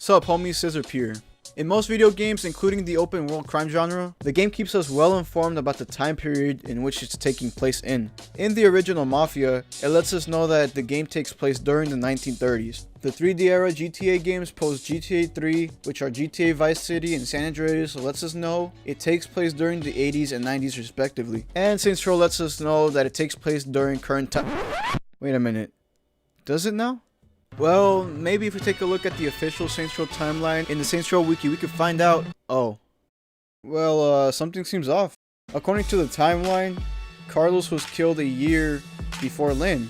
What's up, homie? Scissor here. In most video games, including the open world crime genre, the game keeps us well informed about the time period in which it's taking place in. In the original Mafia, it lets us know that the game takes place during the 1930s. The 3D era GTA games post GTA 3, which are GTA Vice City and San Andreas, lets us know it takes place during the 80s and 90s respectively. And Saints Row lets us know that it takes place during current time. Wait a minute. Does it now? Well, maybe if we take a look at the official Saints Row timeline in the Saints Row wiki, we could find out. Oh. Well, something seems off. According to the timeline, Carlos was killed a year before Lynn.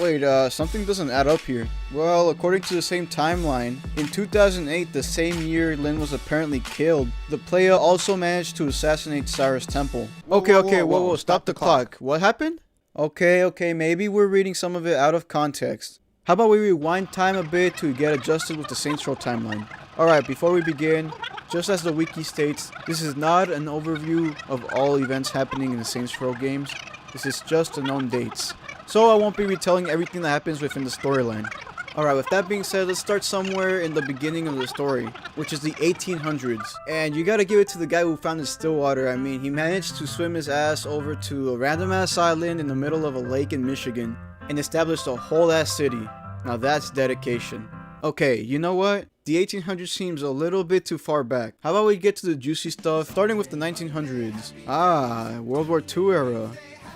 Wait, something doesn't add up here. Well, according to the same timeline, in 2008, the same year Lynn was apparently killed, the player also managed to assassinate Cyrus Temple. Whoa, stop the clock. What happened? Okay, maybe we're reading some of it out of context. How about we rewind time a bit to get adjusted with the Saints Row timeline? Alright, before we begin, just as the wiki states, this is not an overview of all events happening in the Saints Row games. This is just the known dates. So I won't be retelling everything that happens within the storyline. Alright, with that being said, let's start somewhere in the beginning of the story, which is the 1800s. And you gotta give it to the guy who founded Stillwater. I mean, he managed to swim his ass over to a random ass island in the middle of a lake in Michigan and established a whole ass city. Now that's dedication. Okay, you know what? The 1800s seems a little bit too far back. How about we get to the juicy stuff, starting with the 1900s. World War II era.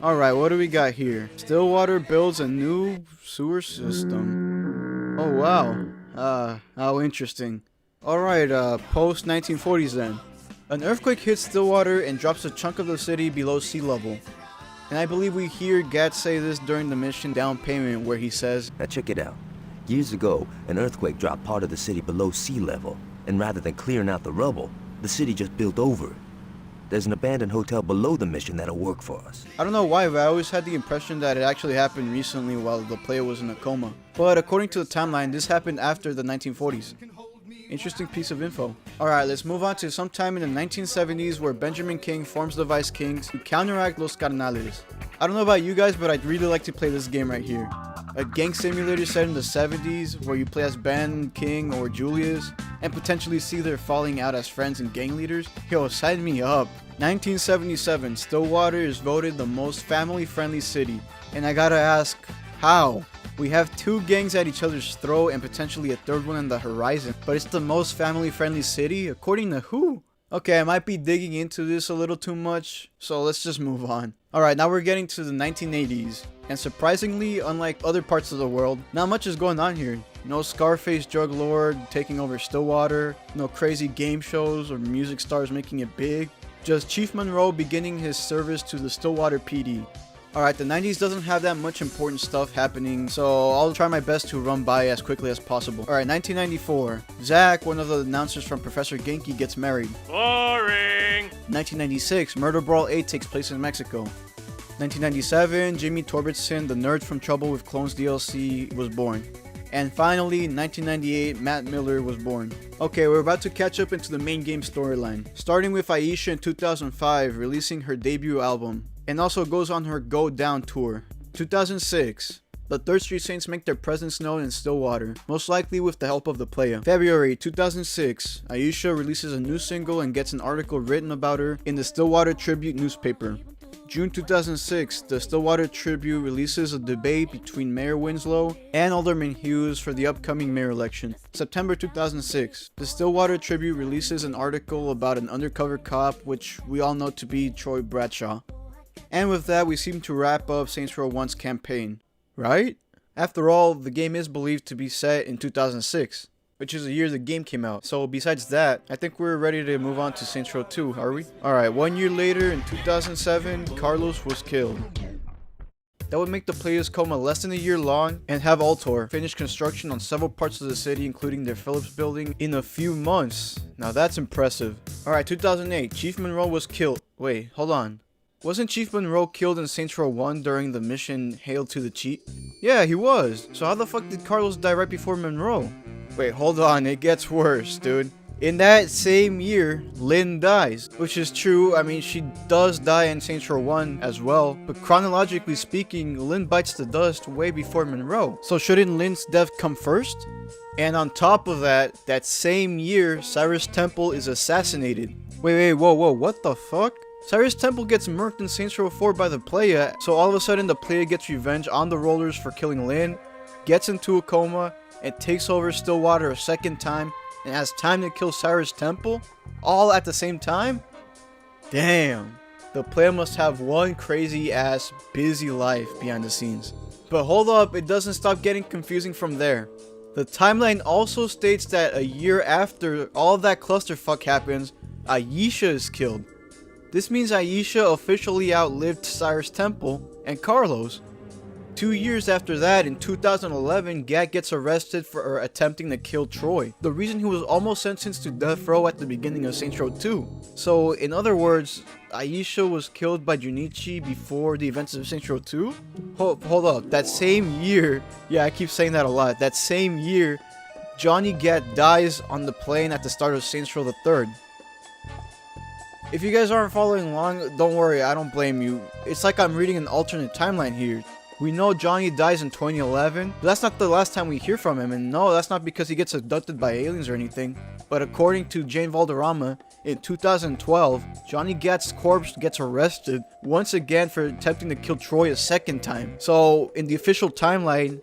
Alright, what do we got here? Stillwater builds a new sewer system. Oh wow. How interesting. Alright, post 1940s then. An earthquake hits Stillwater and drops a chunk of the city below sea level. And I believe we hear Gat say this during the mission Down Payment, where he says, "Now check it out. Years ago, an earthquake dropped part of the city below sea level, and rather than clearing out the rubble, the city just built over it. There's an abandoned hotel below the mission that'll work for us." I don't know why, but I always had the impression that it actually happened recently while the player was in a coma. But according to the timeline, this happened after the 1940s. Interesting piece of info. Alright, let's move on to sometime in the 1970s where Benjamin King forms the Vice Kings to counteract Los Carnales. I don't know about you guys, but I'd really like to play this game right here. A gang simulator set in the 70s where you play as Ben, King, or Julius and potentially see their falling out as friends and gang leaders. Yo, sign me up. 1977, Stillwater is voted the most family-friendly city. And I gotta ask, how? We have two gangs at each other's throat and potentially a third one on the horizon, but it's the most family-friendly city? According to who? Okay, I might be digging into this a little too much, so let's just move on. Alright, now we're getting to the 1980s, and surprisingly, unlike other parts of the world, not much is going on here. No Scarface drug lord taking over Stillwater, no crazy game shows or music stars making it big, just Chief Monroe beginning his service to the Stillwater PD. Alright, the 90s doesn't have that much important stuff happening, so I'll try my best to run by as quickly as possible. Alright, 1994. Zach, one of the announcers from Professor Genki, gets married. Boring! 1996. Murder Brawl 8 takes place in Mexico. 1997. Jimmy Torbertson, the nerd from Trouble with Clones DLC, was born. And finally, 1998, Matt Miller was born. Okay, we're about to catch up into the main game storyline. Starting with Aisha in 2005, releasing her debut album. And also goes on her Go Down tour. 2006. The 3rd Street Saints make their presence known in Stillwater, most likely with the help of the player. February 2006. Aisha releases a new single and gets an article written about her in the Stillwater Tribute newspaper. June 2006, the Stillwater Tribute releases a debate between Mayor Winslow and Alderman Hughes for the upcoming mayor election. September 2006, the Stillwater Tribute releases an article about an undercover cop, which we all know to be Troy Bradshaw. And with that, we seem to wrap up Saints Row 1's campaign, right? After all, the game is believed to be set in 2006, which is the year the game came out. So besides that, I think we're ready to move on to Saints Row 2, are we? Alright, 1 year later in 2007, Carlos was killed. That would make the player's coma less than a year long and have Altor finish construction on several parts of the city, including their Phillips building, in a few months. Now that's impressive. Alright, 2008, Chief Monroe was killed. Wait, hold on. Wasn't Chief Monroe killed in Saints Row 1 during the mission Hail to the Cheat? Yeah, he was. So how the fuck did Carlos die right before Monroe? Wait, hold on, it gets worse, dude. In that same year, Lynn dies, which is true. I mean, she does die in Saints Row 1 as well, but chronologically speaking, Lynn bites the dust way before Monroe. So shouldn't Lynn's death come first? And on top of that, that same year, Cyrus Temple is assassinated. Wait, whoa, what the fuck? Cyrus Temple gets murked in Saints Row 4 by the player, so all of a sudden the player gets revenge on the rollers for killing Lynn, gets into a coma, and takes over Stillwater a second time, and has time to kill Cyrus Temple? All at the same time? Damn. The player must have one crazy ass busy life behind the scenes. But hold up, it doesn't stop getting confusing from there. The timeline also states that a year after all of that clusterfuck happens, Aisha is killed. This means Aisha officially outlived Cyrus Temple and Carlos. 2 years after that, in 2011, Gat gets arrested for attempting to kill Troy. The reason he was almost sentenced to death row at the beginning of Saints Row 2. So, in other words, Aisha was killed by Junichi before the events of Saints Row 2? Hold up, that same year, yeah, I keep saying that a lot, that same year, Johnny Gat dies on the plane at the start of Saints Row the 3rd. If you guys aren't following along, don't worry, I don't blame you. It's like I'm reading an alternate timeline here. We know Johnny dies in 2011, but that's not the last time we hear from him, and no, that's not because he gets abducted by aliens or anything. But according to Jane Valderrama, in 2012, Johnny Gat's corpse gets arrested once again for attempting to kill Troy a second time. So, in the official timeline,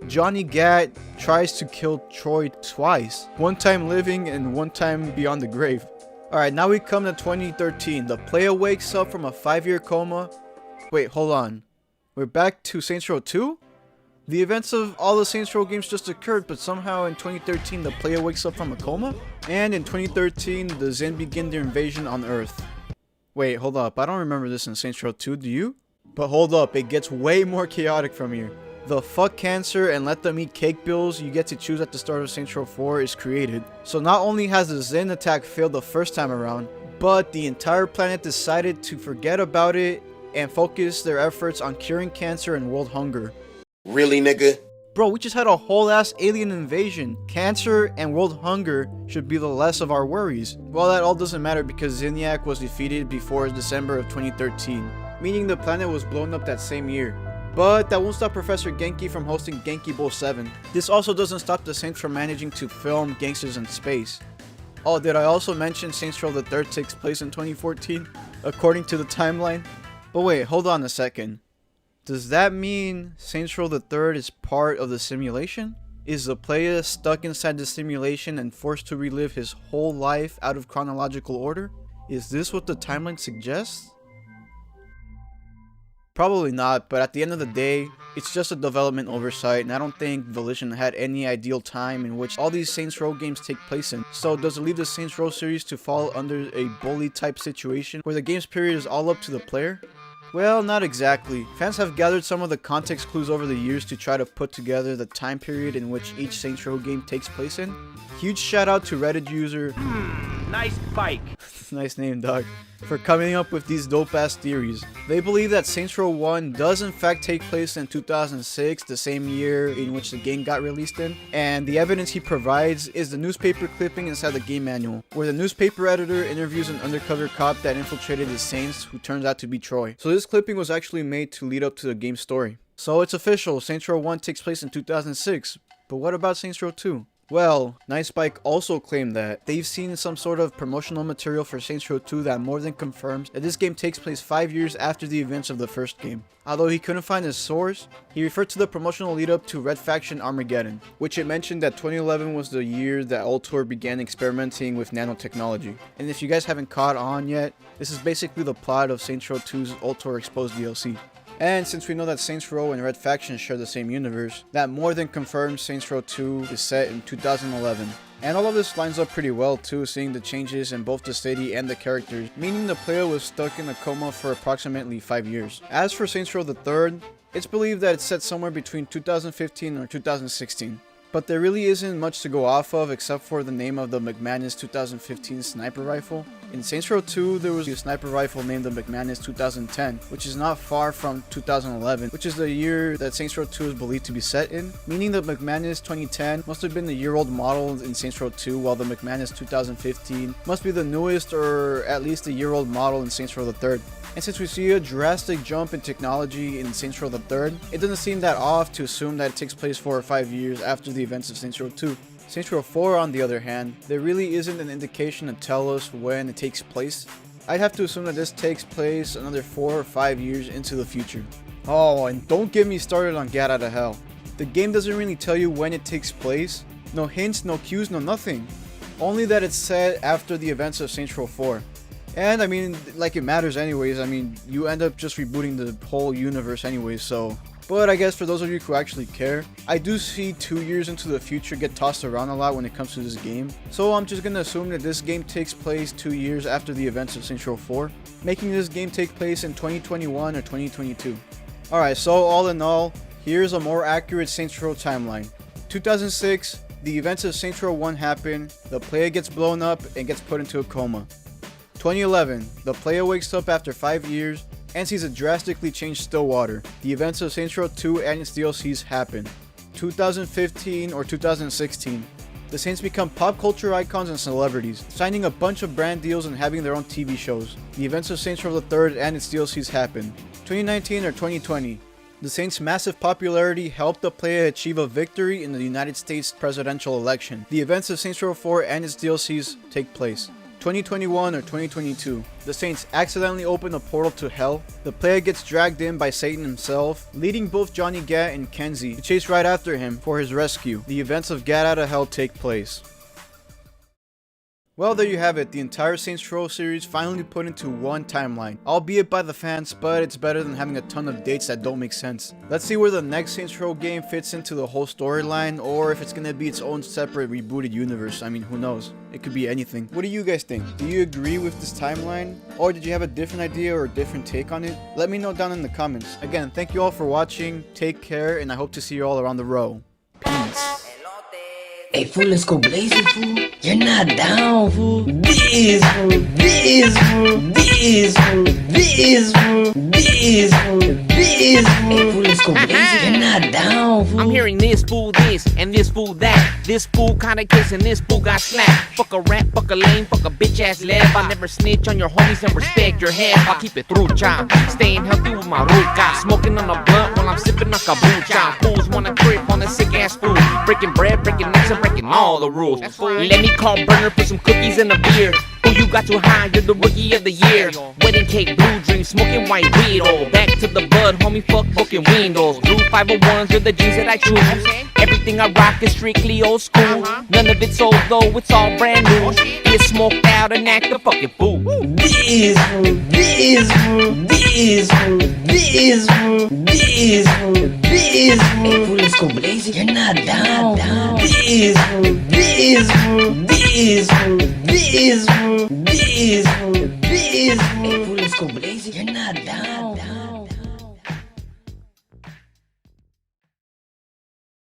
Johnny Gat tries to kill Troy twice. One time living and one time beyond the grave. Alright, now we come to 2013. The player wakes up from a 5-year coma. Wait, hold on. We're back to Saints Row 2? The events of all the Saints Row games just occurred, but somehow in 2013 the player wakes up from a coma? And in 2013, the Zen begin their invasion on Earth. Wait, hold up, I don't remember this in Saints Row 2, do you? But hold up, it gets way more chaotic from here. The fuck cancer and let them eat cake bills you get to choose at the start of Saints Row 4 is created. So not only has the Zen attack failed the first time around, but the entire planet decided to forget about it and focus their efforts on curing cancer and world hunger. Really, nigga? Bro, we just had a whole ass alien invasion. Cancer and world hunger should be the less of our worries. Well, that all doesn't matter because Zinyak was defeated before December of 2013, meaning the planet was blown up that same year. But that won't stop Professor Genki from hosting Genki Bowl 7. This also doesn't stop the Saints from managing to film gangsters in space. Oh, did I also mention Saints Row the 3rd takes place in 2014, according to the timeline? But wait, hold on a second. Does that mean Saints Row the 3rd is part of the simulation? Is the player stuck inside the simulation and forced to relive his whole life out of chronological order? Is this what the timeline suggests? Probably not, but at the end of the day, it's just a development oversight, and I don't think Volition had any ideal time in which all these Saints Row games take place in. So does it leave the Saints Row series to fall under a bully type situation where the game's period is all up to the player? Well, not exactly. Fans have gathered some of the context clues over the years to try to put together the time period in which each Saints Row game takes place in. Huge shout out to Reddit user Nice bike. nice name, dog, for coming up with these dope ass theories. They believe that Saints Row 1 does in fact take place in 2006, the same year in which the game got released in, and the evidence he provides is the newspaper clipping inside the game manual, where the newspaper editor interviews an undercover cop that infiltrated the Saints, who turns out to be Troy. So this clipping was actually made to lead up to the game's story. So it's official, Saints Row 1 takes place in 2006, but what about Saints Row 2? Well, Nice Bike also claimed that they've seen some sort of promotional material for Saints Row 2 that more than confirms that this game takes place 5 years after the events of the first game. Although he couldn't find his source, he referred to the promotional lead up to Red Faction Armageddon, which it mentioned that 2011 was the year that Ultor began experimenting with nanotechnology. And if you guys haven't caught on yet, this is basically the plot of Saints Row 2's Ultor Exposed DLC. And since we know that Saints Row and Red Faction share the same universe, that more than confirms Saints Row 2 is set in 2011. And all of this lines up pretty well too, seeing the changes in both the city and the characters, meaning the player was stuck in a coma for approximately 5 years. As for Saints Row the 3rd, it's believed that it's set somewhere between 2015 or 2016. But there really isn't much to go off of except for the name of the McManus 2015 sniper rifle. In Saints Row 2, there was a sniper rifle named the McManus 2010, which is not far from 2011, which is the year that Saints Row 2 is believed to be set in, meaning the McManus 2010 must have been the year-old model in Saints Row 2, while the McManus 2015 must be the newest or at least a year-old model in Saints Row the 3rd. And since we see a drastic jump in technology in Saints Row the 3rd, it doesn't seem that off to assume that it takes place 4 or 5 years after the events of Saints Row 2. Saints Row 4, on the other hand, there really isn't an indication to tell us when it takes place. I'd have to assume that this takes place another 4 or 5 years into the future. Oh, and don't get me started on Get Out of Hell. The game doesn't really tell you when it takes place. No hints, no cues, no nothing. Only that it's set after the events of Saints Row 4. And I mean, like it matters anyways. I mean, you end up just rebooting the whole universe anyways, so. But I guess for those of you who actually care, I do see 2 years into the future get tossed around a lot when it comes to this game. So I'm just gonna assume that this game takes place 2 years after the events of Saints Row 4, making this game take place in 2021 or 2022. Alright, so all in all, here's a more accurate Saints Row timeline. 2006, the events of Saints Row 1 happen, the player gets blown up and gets put into a coma. 2011, the player wakes up after 5 years and sees a drastically changed Stillwater. The events of Saints Row 2 and its DLCs happen. 2015 or 2016, the Saints become pop culture icons and celebrities, signing a bunch of brand deals and having their own TV shows. The events of Saints Row 3 and its DLCs happen. 2019 or 2020, the Saints' massive popularity helped the player achieve a victory in the United States presidential election. The events of Saints Row 4 and its DLCs take place. 2021 or 2022, the Saints accidentally open a portal to hell. The player gets dragged in by Satan himself, leading both Johnny Gat and Kenzie to chase right after him for his rescue. The events of Get Out of Hell take place. Well, there you have it, the entire Saints Row series finally put into one timeline, albeit by the fans, but it's better than having a ton of dates that don't make sense. Let's see where the next Saints Row game fits into the whole storyline, or if it's gonna be its own separate rebooted universe. I mean, who knows? It could be anything. What do you guys think? Do you agree with this timeline? Or did you have a different idea or a different take on it? Let me know down in the comments. Again, thank you all for watching, take care, and I hope to see you all around the row. Peace. Hey fool, let's go blazing, fool. You're not down, fool. This, fool. This, fool. This, fool. This, fool. This, fool. This, fool. Hey fool, let's go blazing. You're not down, fool. I'm hearing this fool this and this fool that. This fool kinda kiss and this fool got slapped. Fuck a rap, fuck a lame, fuck a bitch ass lab. I never snitch on your homies and respect your head. I keep it through, child. Staying healthy with my root guy. Smoking on a blunt while I'm sipping on kaboom. Fools wanna grip on a sick ass fool. Breaking bread, breaking necks, and breaking all the rules. Let me call Burner for some cookies and a beer. Who you got too high? You're the rookie of the year. Wedding cake, blue dreams, smoking white weed. Oh, back to the bud, homie, fuck booking windows. Blue 501s, you're the jeans that I choose. Everything I rock is strictly old school. None of it's old though, it's all brand new. Get smoked out and act a fucking fool. This, fool. This, fool. This, fool. This, fool. This, fool. This, fool. Hey fool, let's go blazing. You're not down, fool. This, fool. This, fool. This, fool. This, fool. This, fool. This, fool. Hey fool, let's go blazing. You're not down, fool.